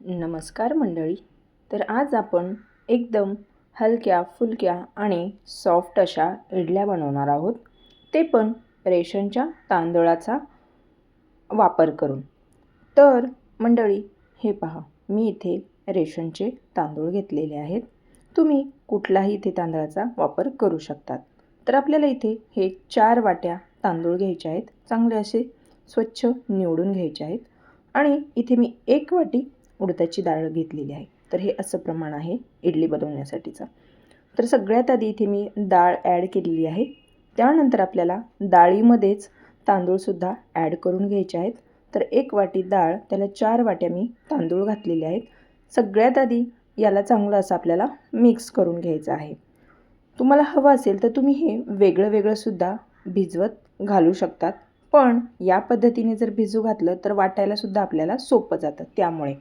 नमस्कार मंडळी. तर आज आपण एकदम हलक्या फुलक्या आणि सॉफ्ट अशा इडल्या बनवणार आहोत, ते पण रेशनच्या तांदळाचा वापर करून. तर मंडळी, हे पहा, मी इथे रेशनचे तांदूळ घेतलेले आहेत. तुम्ही कुठलाही इथे तांदळाचा वापर करू शकतात. तर आपल्याला इथे हे 4 वाट्या तांदूळ घ्यायचे आहेत. चांगले असे स्वच्छ निवडून घ्यायचे आहेत. आणि इथे मी 1 वाटी उडदाची डाळ घेतलेली आहे. तर हे असं प्रमाण आहे इडली बनवण्यासाठीचं. तर सगळ्यात आधी इथे मी डाळ ॲड केलेली आहे. त्यानंतर आपल्याला डाळीमध्येच तांदूळसुद्धा ॲड करून घ्यायचे आहेत. तर 1 वाटी डाळ, त्याला 4 वाट्या मी तांदूळ घातलेले आहेत. सगळ्यात आधी याला चांगलं असं आपल्याला मिक्स करून घ्यायचं आहे. तुम्हाला हवं असेल तर तुम्ही हे वेगळं वेगळंसुद्धा भिजवत घालू शकतात. पण या पद्धतीने जर भिजू घातलं तर वाटायलासुद्धा आपल्याला सोपं जातं. त्यामुळे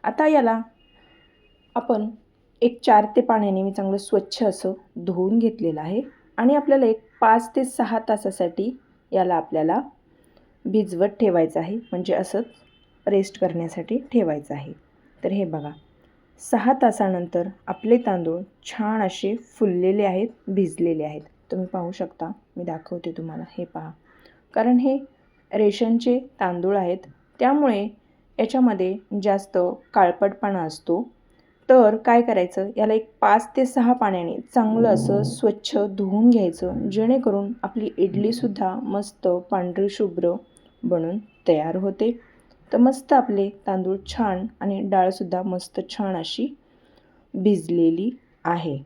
आता याला आपण एक 4 ते पाण्याने मी चांगलं स्वच्छ असं धुवून घेतलेलं आहे. आणि आपल्याला एक 5 ते 6 तासासाठी याला आपल्याला भिजवत ठेवायचं आहे. म्हणजे असंच रेस्ट करण्यासाठी ठेवायचं आहे. तर हे बघा, 6 तासानंतर आपले तांदूळ छान असे फुललेले आहेत, भिजलेले आहेत. तुम्ही पाहू शकता, मी दाखवते तुम्हाला. हे पहा, कारण हे रेशनचे तांदूळ आहेत, त्यामुळे याच्यामध्ये जास्त काळपटपणा असतो. तर काय करायचं, याला एक 5 ते 6 पाण्याने चांगलं असं स्वच्छ धुवून घ्यायचं, जेणेकरून आपली इडलीसुद्धा मस्त पांढरी शुभ्र बनून तयार होते. तर मस्त आपले तांदूळ छान आणि डाळसुद्धा मस्त छान अशी भिजलेली आहे.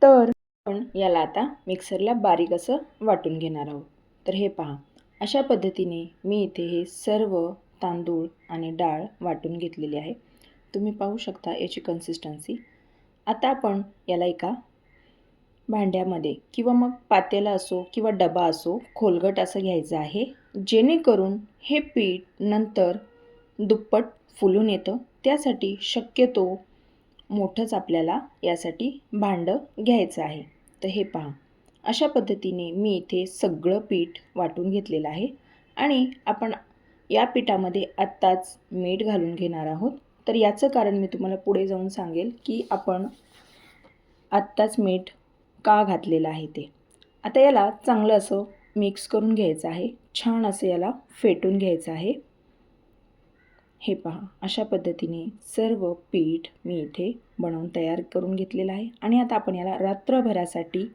तर आपण याला आता मिक्सरला बारीक असं वाटून घेणार आहोत. तर हे पहा, अशा पद्धतीने मी इथे हे सर्व तांदूळ आणि डाळ वाटून घेतलेली आहे. तुम्ही पाहू शकता याची कन्सिस्टन्सी. आता आपण याला एका भांड्यामध्ये किंवा मग पातेला असो किंवा डबा असो, खोलगट असं घ्यायचं आहे, जेणेकरून हे पीठ नंतर दुप्पट फुलून येतं. त्यासाठी शक्यतो मोठंच आपल्याला यासाठी भांडं घ्यायचं आहे. तर हे पहा, अशा पद्धतीने मी इथे सगळं पीठ वाटून घेतलेलं आहे. आणि आपण या पिठामध्ये आत्ताच मीठ घालून घेणार आहोत. तर याचं कारण मी तुम्हाला पुढे जाऊन सांगेल की आपण आत्ताच मीठ का घातलेलं आहे ते. आता याला चांगलं असं मिक्स करून घ्यायचं आहे. छान असं याला फेटून घ्यायचं आहे. हे पहा, अशा पद्धतीने सर्व पीठ मी इथे बनवून तयार करून घेतलेलं आहे. आणि आता आपण याला रात्रभरासाठी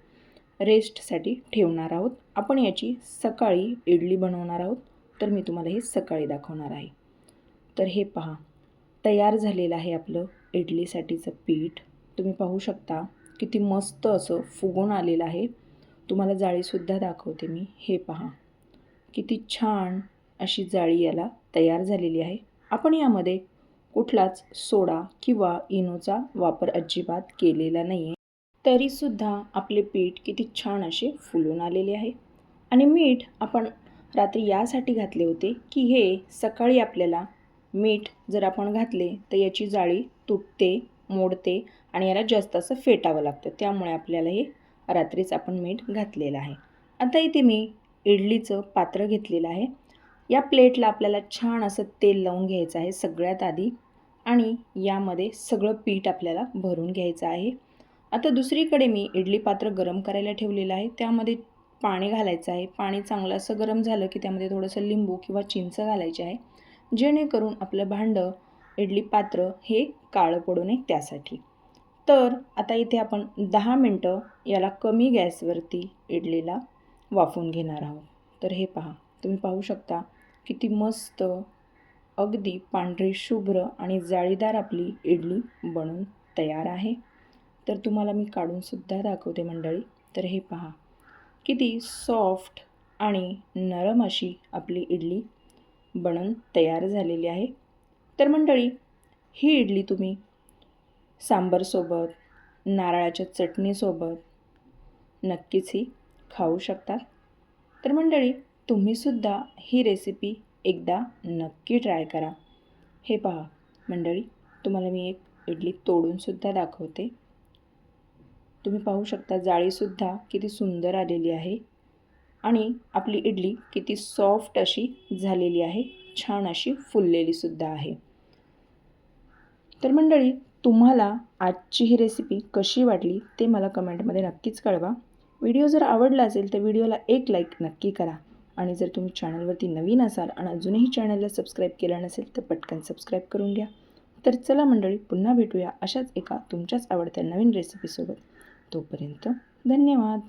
रेस्टसाठी ठेवणार आहोत. आपण याची सकाळी इडली बनवणार आहोत. तर मी तुम्हाला हे सकाळी दाखवणार आहे. तर हे पहा, तयार झालेलं आहे आपलं इडलीसाठीचं पीठ. तुम्ही पाहू शकता किती मस्त असं फुगून आलेलं आहे. तुम्हाला जाळीसुद्धा दाखवते मी. हे पहा, किती छान अशी जाळी याला तयार झालेली आहे. आपण यामध्ये कुठलाच सोडा किंवा इनोचा वापर अजिबात केलेला नाही आहे. तरीसुद्धा आपले पीठ किती छान असे फुलून आलेले आहे. आणि मीठ आपण रात्री यासाठी घातले होते की हे सकाळी आपल्याला मीठ जर आपण घातले तर याची जाळी तुटते, मोडते आणि याला जास्त असं फेटावं लागतं. त्यामुळे आपल्याला हे रात्रीच आपण मीठ घातलेलं आहे. आता इथे मी इडलीचं पात्र घेतलेलं आहे. या प्लेटला आपल्याला छान असं तेल लावून घ्यायचं आहे सगळ्यात आधी. आणि यामध्ये सगळं पीठ आपल्याला भरून घ्यायचं आहे. आता दुसरीकडे मी इडली पात्र गरम करायला ठेवलेलं आहे. त्यामध्ये पाणी घालायचं आहे. पाणी चांगलं असं गरम झालं की त्यामध्ये थोडंसं लिंबू किंवा चिंच घालायचे आहे, जेणेकरून आपलं भांडं इडली पात्र हे काळं पडू नये त्यासाठी. तर आता इथे आपण 10 मिनटं याला कमी गॅसवरती इडलीला वाफवून घेणार आहोत. तर हे पहा, तुम्ही पाहू शकता किती मस्त अगदी पांढरी शुभ्र आणि जाळीदार आपली इडली बनून तयार आहे. तर तुम्हाला मी काढूनसुद्धा दाखवते मंडळी. तर हे पहा, किती सॉफ्ट आणि नरम अशी आपली इडली बनून तयार झालेली आहे. तर मंडळी, ही इडली तुम्ही सांबारसोबत, नारळाच्या चटणीसोबत नक्कीच ही खाऊ शकता. तर मंडळी, तुम्हीसुद्धा ही रेसिपी एकदा नक्की ट्राय करा. हे पहा मंडळी, तुम्हाला मी एक इडली तोडूनसुद्धा दाखवते. तुम्ही पाहू शकता जाळीसुद्धा किती सुंदर आलेली आहे आणि आपली इडली किती सॉफ्ट अशी झालेली आहे, छान अशी फुललेलीसुद्धा आहे. तर मंडळी, तुम्हाला आजची ही रेसिपी कशी वाटली ते मला कमेंटमध्ये नक्कीच कळवा. व्हिडिओ जर आवडला असेल तर व्हिडिओला एक लाईक नक्की करा. आणि जर तुम्ही चॅनलवरती नवीन असाल आणि अजूनही चॅनलला सबस्क्राईब केलं नसेल तर पटकन सबस्क्राईब करून घ्या. तर चला मंडळी, पुन्हा भेटूया अशाच एका तुमच्याच आवडत्या नवीन रेसिपीसोबत. तोपर्यंत धन्यवाद.